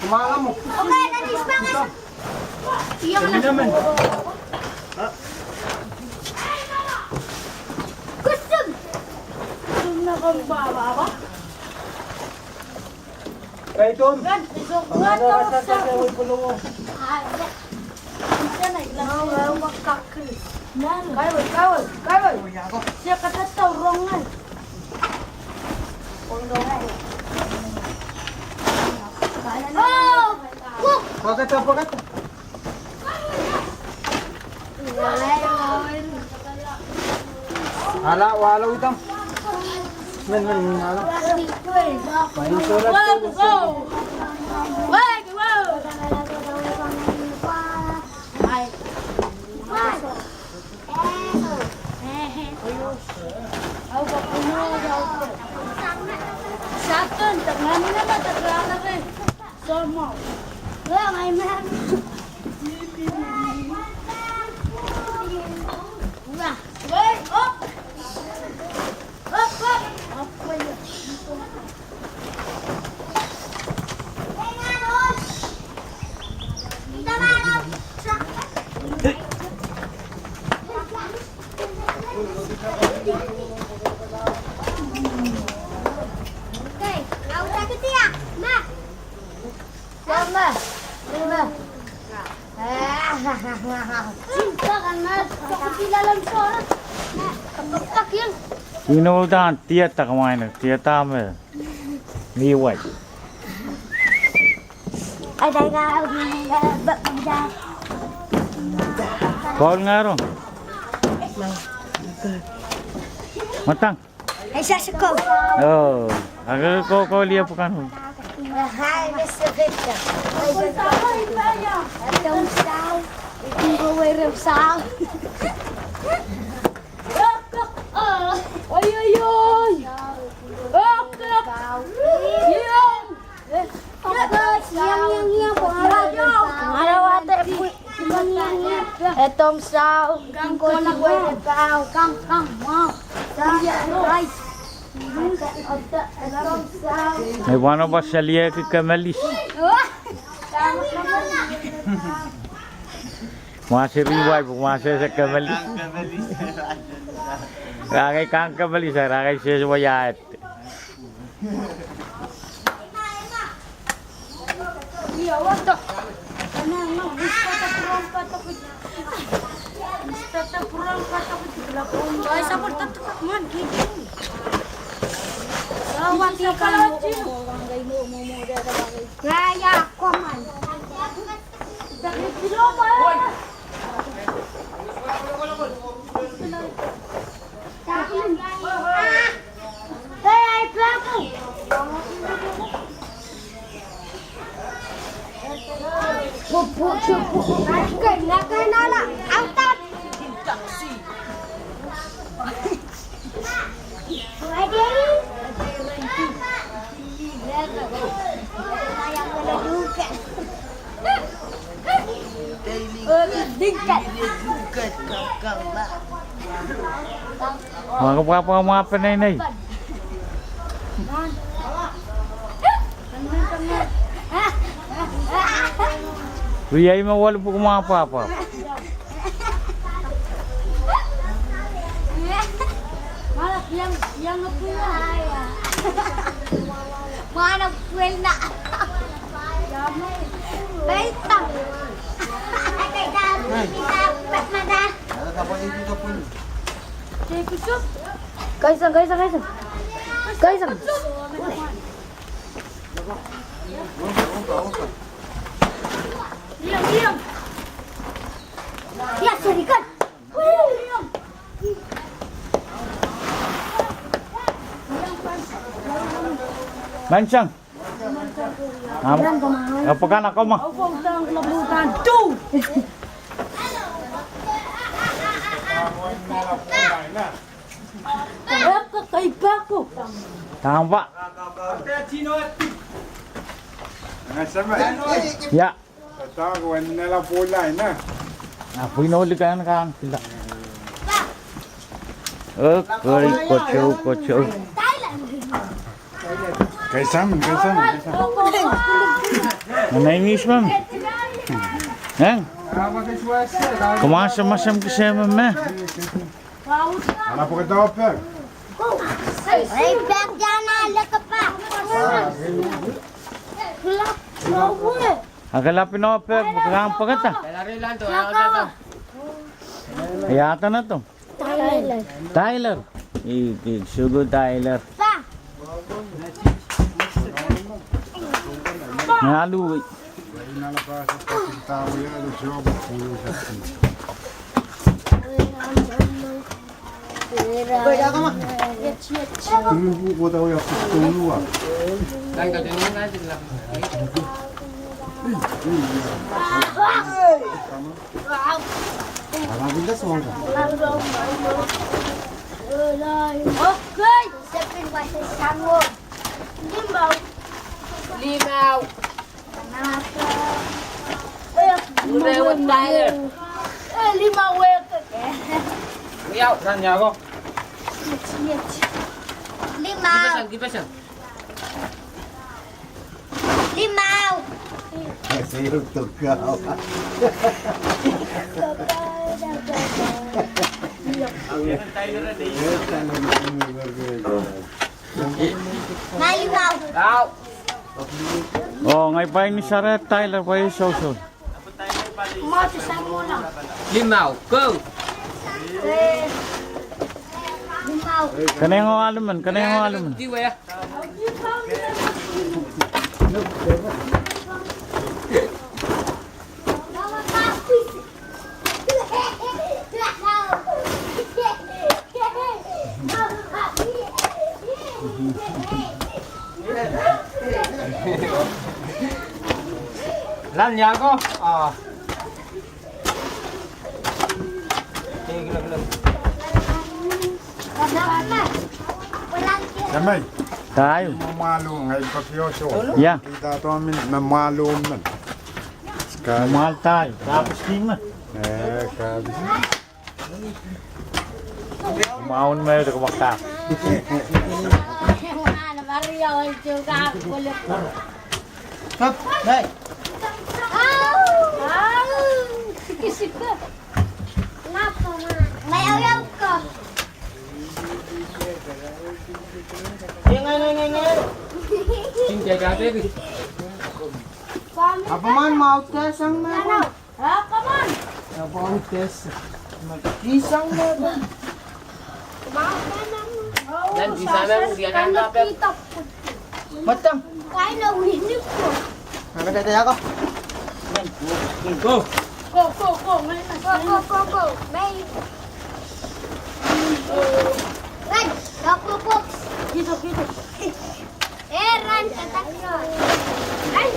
Kumala mo. Okay, nanis pa nga. Kami naman. Kusog! Kusog na kang baba ba? Kaya ito. Gan, isog nga to sa... Ay, isa na ilang. Nawaw magkakris. Kawal. Siya katataw, rongan. Oh! Cook! Pakat. Hala, wala utang. Men, hala. Main surat tu. Satan, tangan naman, taglala rin. Sama. Wala, may man. Wait, up! Up, wait. Okay, kau tak ketiak, Ma. Sama. Cinta kan, Mas. Kau di dalam suara. Tak yang. Sino dan tiệt ta kamay na tiệt ta me ni wai Ada kau bekerja. kol ngaro matang Aisyah sekolah. oh agar ko liya bukan Hai, Mr. Victor. Don't sound. Tinggal weird sound. Oi. Etong sao, kang ko na weird kau, kang mau. Right. Etong sao. may wano ba siya liya kamalis masih riway masih sa kamalis Rakay kang kamalis rakay siya wayat Iya, waduh. Tenang, Tata kurang kata ko belakang. Ay, sabor tatak man gitu. Lawan ka pala Raya ko man. Dali kilo ba? Ay, plato. Pupu. Nala. Angkat. Taksi. Ready? mga panay Riyay mawala po kumapapa. Malak yang punya. Mana puel na. Baitang. Ay mada. Guys. Diam. Ya, serikan. Diam. Lansang. Apa kan ako mah? Ako ang labutan. Tu. Ako kay Paco. Tama. Ya. Tahu wala pula na. Aku inuli ka na kang sila. Kori kocho. Thailand. Kay Sam. Nainis man. Yan. Kumasam-masam kasi man. Anak po kita oper. Ay, back dyan na. Laka pa. Agalapin ako pe. Bukang pagkata. Ayata na to. Tyler. Sugo Tyler. Pa. Naluwi. Inalabas sa tao yan. Job. Pulo sa Pwede ka ma. Tulubu ko daw yung tulo ah. Okay. Siyempre ba sa sangod? Limaw. Nasa. Lewat Tyler. Limaw wek. Liyaw, saan niya ako? Limaw. Di ba siya? Limaw. Sa'yo tugaw. Nalimaw. Liyaw. Oh, ngay pa ni Sarah Tyler pa yung social. Mati sa muna. Limaw, go! Limaw. Kanay nga alaman, kanay nga alaman. Di ba? Lan niya ako? Damay. Tayo. Mamalo ngay pagyoso. Yeah. Kita to amin mamalo man. Sekali. Mahal tayo. Tapos lima. Kabis. Umahon mo yun, kumakta. Stop! Dai! May ayaw ko. Ngay! Tinggal gabi. Apa man mau tes ang Ano? Ha, come on. Apa mau tes? Isang na ba? Dan di sana dia nanda pe. Matang. Kain na winig ko. Ano kaya ako? Go. Go. Go. May. Ran, go box. Dito. Ran, tatak nyo. Ay,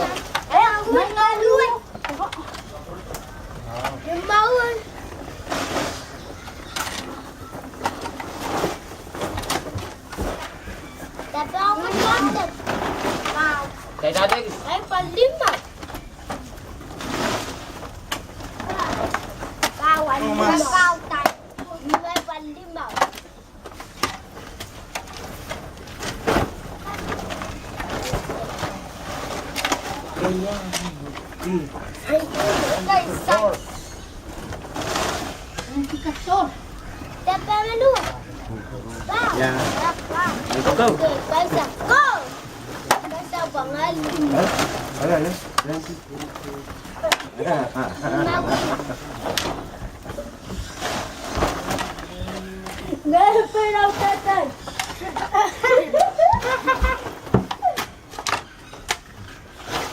ang maluwi. Yung bawal. Tapi ako mandagat. Wow. Kaya dati. Ay, palima. Kawan, kautan. Ay, palima. Ay, isang. Tapi malu. Wow. Yeah. Let's go. Okay, Kaisa. Go. Kaisa bangal. Ala. Nelpon ang tatay.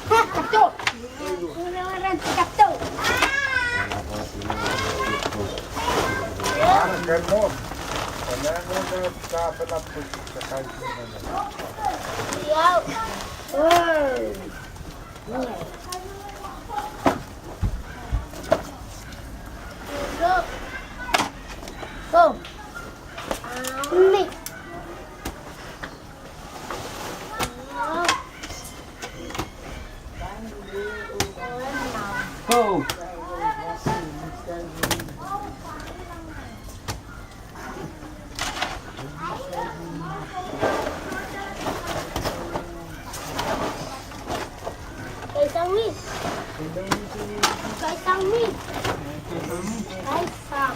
Kato. Kunawaran si Kato. Ganun. Ano na kapalat po sa kahit na. Yaw. Go. Me. Go. isang meat. Isang meat. Ay, sa.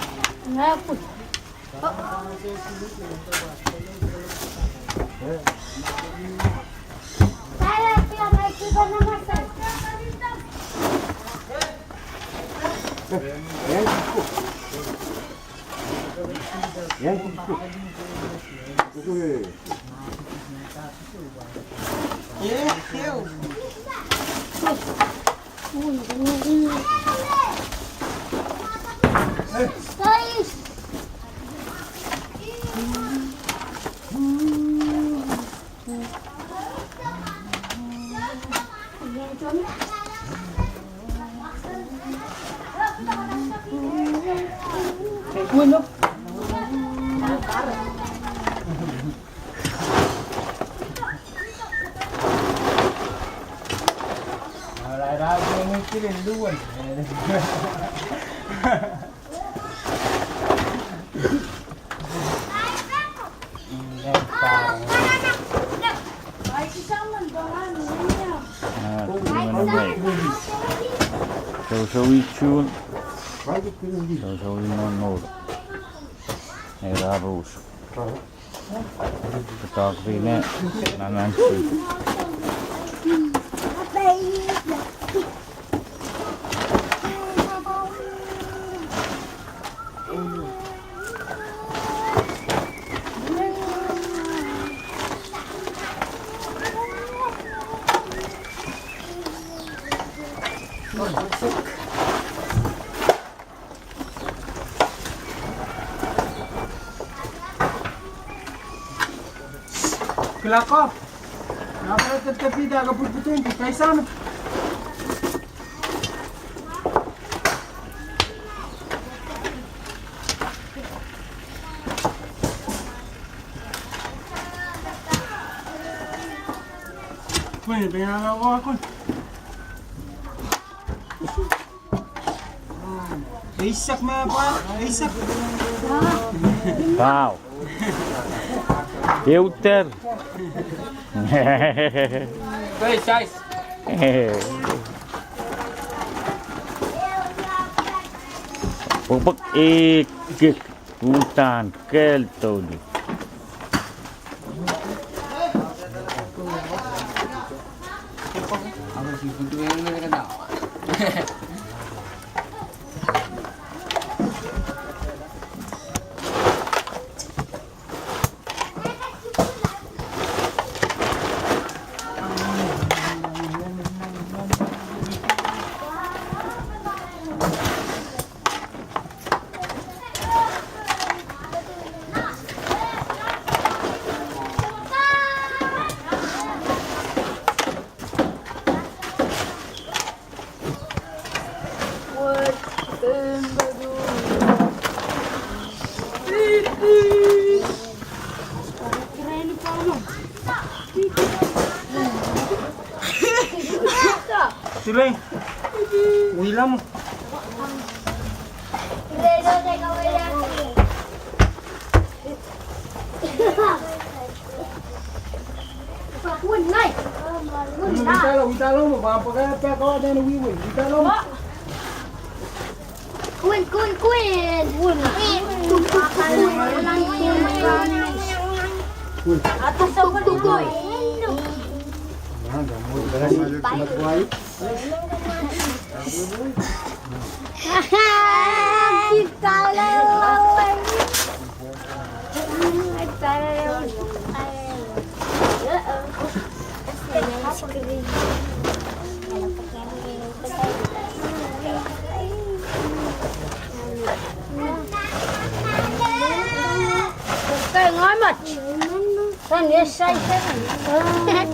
Ngapot. Saya pinamay kita naman sa. Yan, kuko. Guys. Bueno. Wala yung kilinduan. Ay, isang mandangan. Sausawichun. Bakit kilindu? Sausawin non. Rabus. Ketakvine nanansi. Kelakar. Nak tepi dah agak putih di kaisan. Kun, bayar awak kun. Isak mah apa? Isak. Wow. Deuter. Guys, guys. Pupuk ikik hutan keltoni. Ako si Punto yang nakakatawa. Tuloy. Ulam. Witalo mo ba pagka pa ko ada ni wiwi. Witalo. Queen. Atas sa tugoy. Cái ngói mật. Con nhớ say thế này.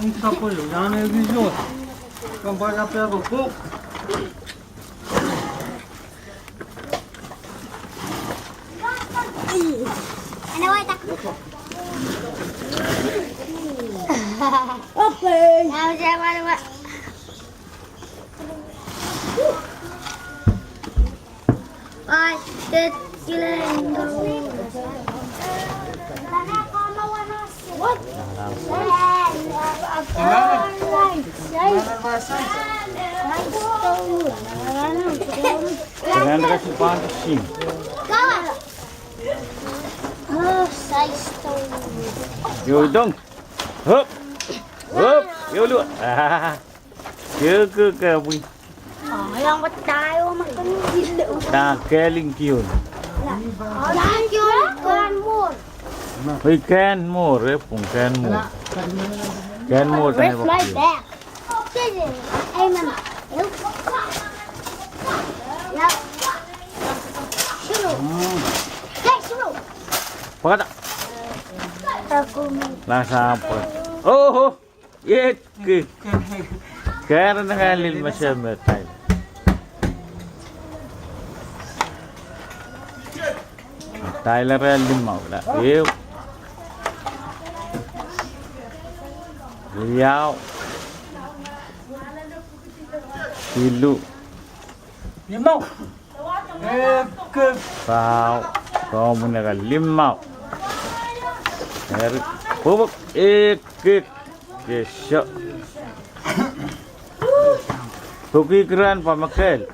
Ika po yun. Yan ang video. Kampanya pero po. Ano ay tak? Okay. Now siya Five, six, 11, 12. What? Jangan kasih pancing. Yo dong. Hop. Hop. Yo lu. Ke bui. Yang tayo makan gila. Ta keling kiun. Thank you, kan more. Oi can more pung can more. Can more Let's tane fly bakti. back. Amen. Ya. Shuru. Hey, shuru. Pakat. Aku Lang sampai. Oh. Ye ke. Karena ngalil macam betul. Tyler lima udah. Yuk. Liau. Kilu. Limau. Ke. Kau. Kau menekan lima. Bubuk. Kesok. Tuki keran pamakel.